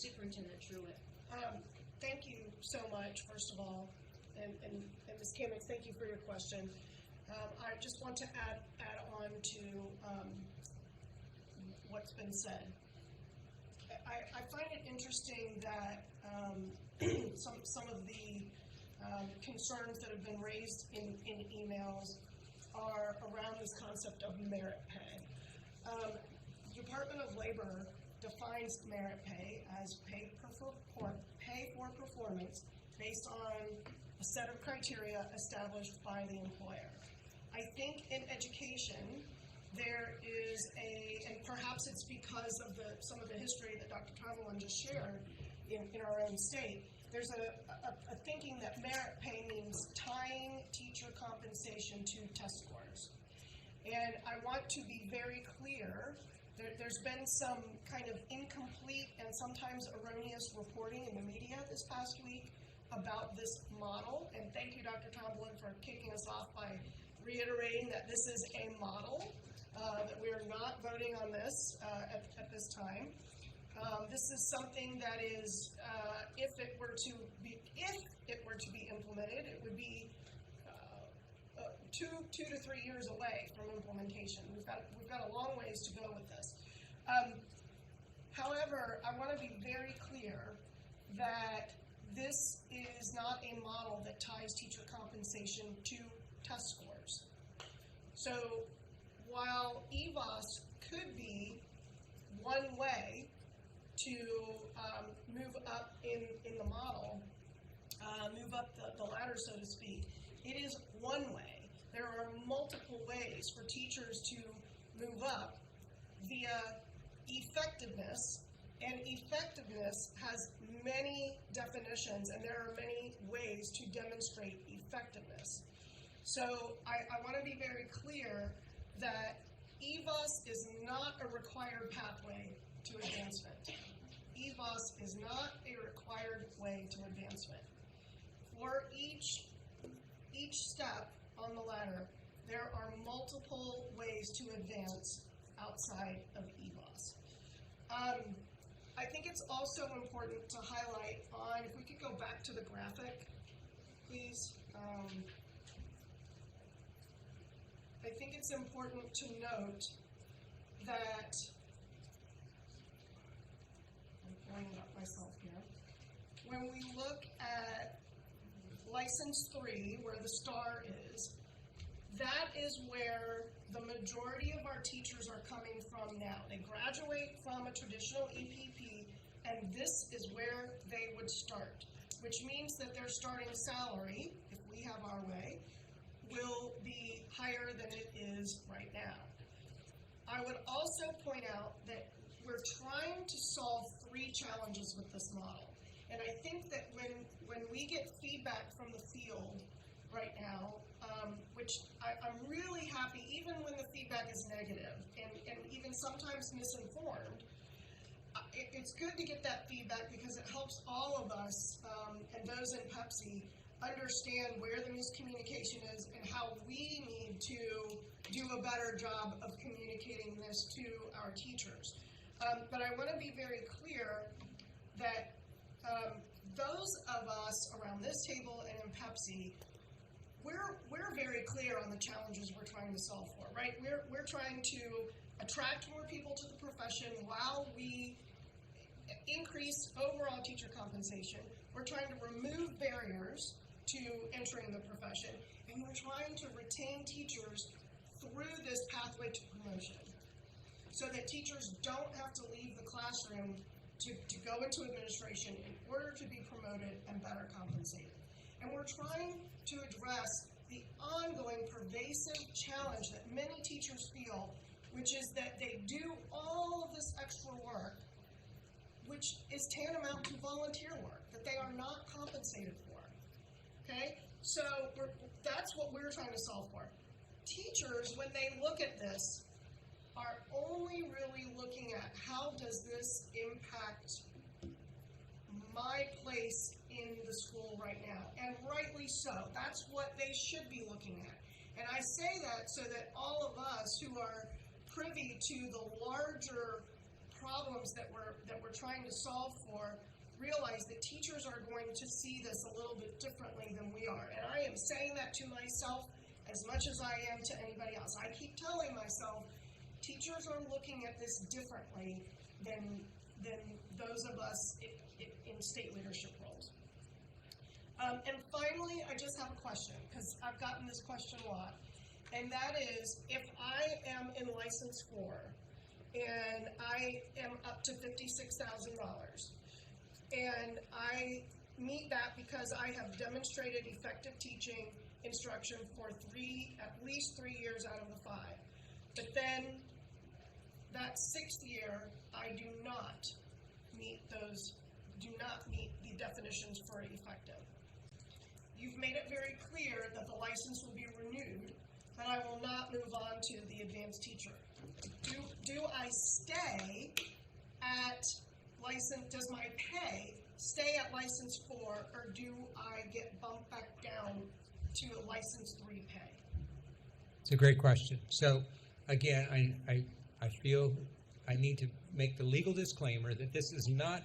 Superintendent Truitt. Thank you so much, first of all, and Ms. Kamens, thank you for your question. I just want to add on to what's been said. I find it interesting that some of the concerns that have been raised in emails are around this concept of merit pay. Department of Labor defines merit pay as pay for performance based on a set of criteria established by the employer. I think in education there is and perhaps it's because of some of the history that Dr. Tomlin just shared in our own state, there's a thinking that merit pay means tying teacher compensation to test scores. And I want to be very clear, there's been some kind of incomplete and sometimes erroneous reporting in the media this past week about this model, and thank you, Dr. Tomlin, for kicking us off by reiterating that this is a model, that we are not voting on this at this time. This is something that is, if it were to be implemented, it would be 2 to 3 years away from implementation. We've got a long ways to go with this. However, I want to be very clear that this is not a model that ties teacher compensation to test scores. So while EVOS could be one way to move up in the model, move up the ladder, so to speak, it is one way. There are multiple ways for teachers to move up via effectiveness, and effectiveness has many definitions, and there are many ways to demonstrate effectiveness. So I want to be very clear that EVOS is not a required pathway to advancement. EVOS is not a required way to advancement. For each step on the ladder, there are multiple ways to advance outside of EVOS. I think it's also important to highlight on, if we could go back to the graphic, please. I think it's important to note that, I'm pulling it up myself here, when we look at License 3, where the star is, that is where the majority of our teachers are coming from now. They graduate from a traditional EPP, and this is where they would start, which means that their starting salary, if we have our way, will be higher than it is right now. I would also point out that we're trying to solve 3 challenges with this model. And I think that when we get feedback from the field right now, which I'm really happy, even when the feedback is negative and even sometimes misinformed, it's good to get that feedback because it helps all of us and those in Pepsi understand where the miscommunication is and how we need to do a better job of communicating this to our teachers. But I want to be very clear that those of us around this table and in Pepsi, we're very clear on the challenges we're trying to solve for, right? We're trying to attract more people to the profession while we increase overall teacher compensation. We're trying to remove barriers to entering the profession, and we're trying to retain teachers through this pathway to promotion so that teachers don't have to leave the classroom to go into administration in order to be promoted and better compensated. And we're trying to address the ongoing pervasive challenge that many teachers feel, which is that they do all of this extra work, which is tantamount to volunteer work, that they are not compensated for. Okay? So that's what we're trying to solve for. Teachers, when they look at this, are only really looking at how does this impact my place in the school right now, and rightly so. That's what they should be looking at. And I say that so that all of us who are privy to the larger problem problems that we're trying to solve for, realize that teachers are going to see this a little bit differently than we are. And I am saying that to myself as much as I am to anybody else. I keep telling myself, teachers are looking at this differently than those of us in state leadership roles. And finally, I just have a question, because I've gotten this question a lot, and that is, if I am in License 4, and I am up to $56,000, and I meet that because I have demonstrated effective teaching instruction for at least 3 years out of the 5, but then that 6th year, I do not meet the definitions for effective. You've made it very clear that the license will be renewed, but I will not move on to the advanced teacher. Do I stay at license, does my pay stay at license 4, or do I get bumped back down to a license 3 pay? It's a great question. So again, I feel I need to make the legal disclaimer that this is not